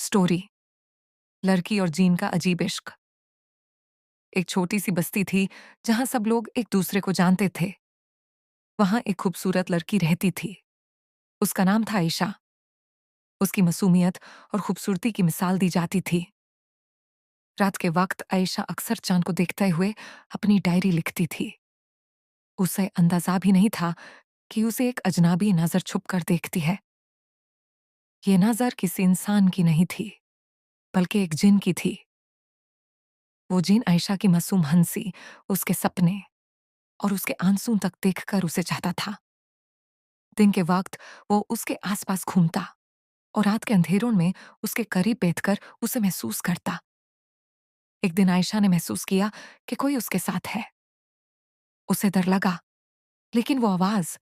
Story. लड़की और gene का अजीब इश्क। एक छोटी सी बस्ती थी जहां सब लोग एक दूसरे को जानते थे। वहां एक खूबसूरत लड़की रहती थी। उसका नाम था आयशा। उसकी मासूमियत और खूबसूरती की मिसाल दी जाती थी। रात के वक्त आयशा अक्सर चांद को देखते हुए अपनी डायरी लिखती थी। उसे अंदाजा भी नहीं था कि उसे एक अजनबी नजर छुप कर देखती है। ये नजर किसी इंसान की नहीं थी, बल्कि एक जिन की थी। वो जिन आयशा की मासूम हंसी, उसके सपने और उसके आंसू तक देखकर उसे चाहता था। दिन के वक्त वो उसके आसपास घूमता और रात के अंधेरों में उसके करीब बैठकर उसे महसूस करता। एक दिन आयशा ने महसूस किया कि कोई उसके साथ है। उसे डर लगा, लेकिन वो आवाज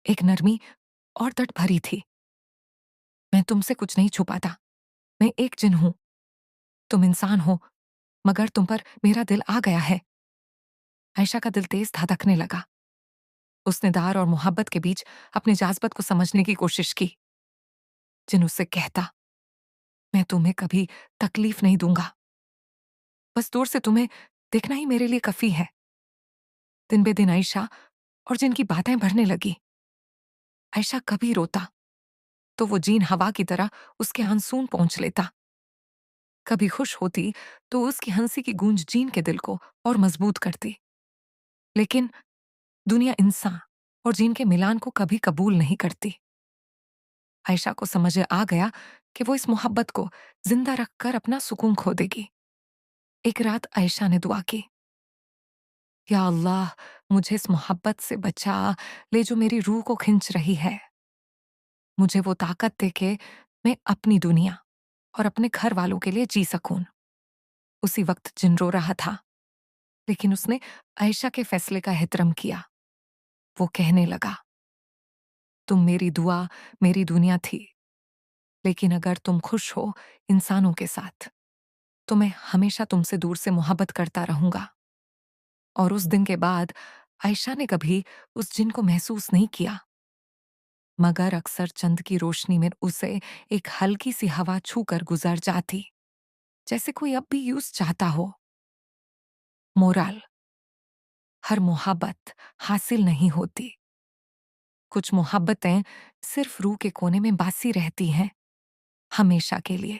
एक नरमी और दर्द भरी थी। मैं तुमसे कुछ नहीं छुपाता। मैं एक जिन हूं। तुम इंसान हो, मगर तुम पर मेरा दिल आ गया है। आयशा का दिल तेज धड़कने लगा। उसने दार और मोहब्बत के बीच अपने जाज़्बत को समझने की कोशिश की। जिन उससे कहता, मैं तुम्हें कभी तकलीफ नहीं दूंगा। बस दूर से तुम्हें देखना ही मेरे लिए काफी है। दिन बे दिन आयशा और जिनकी बातें बढ़ने लगी। आयशा कभी रोता तो वो जीन हवा की तरह उसके आंसू पहुंच लेता। कभी खुश होती तो उसकी हंसी की गूंज जीन के दिल को और मजबूत करती। लेकिन दुनिया इंसान और जीन के मिलान को कभी कबूल नहीं करती। आयशा को समझ आ गया कि वो इस मोहब्बत को जिंदा रखकर अपना सुकून खो देगी। एक रात आयशा ने दुआ की, या अल्लाह, मुझे इस मोहब्बत से बचा ले जो मेरी रूह को खींच रही है। मुझे वो ताकत दे के मैं अपनी दुनिया और अपने घर वालों के लिए जी सकूं। उसी वक्त जिन रो रहा था, लेकिन उसने आयशा के फैसले का एहतराम किया। वो कहने लगा, तुम मेरी दुआ, मेरी दुनिया थी, लेकिन अगर तुम खुश हो इंसानों के साथ, तो मैं हमेशा तुमसे दूर से मोहब्बत करता रहूंगा। और उस दिन के बाद आयशा ने कभी उस जिन को महसूस नहीं किया, मगर अक्सर चंद की रोशनी में उसे एक हल्की सी हवा छूकर गुजर जाती, जैसे कोई अब भी यूं चाहता हो। मोरल: हर मोहब्बत हासिल नहीं होती। कुछ मोहब्बतें सिर्फ रूह के कोने में बासी रहती हैं, हमेशा के लिए।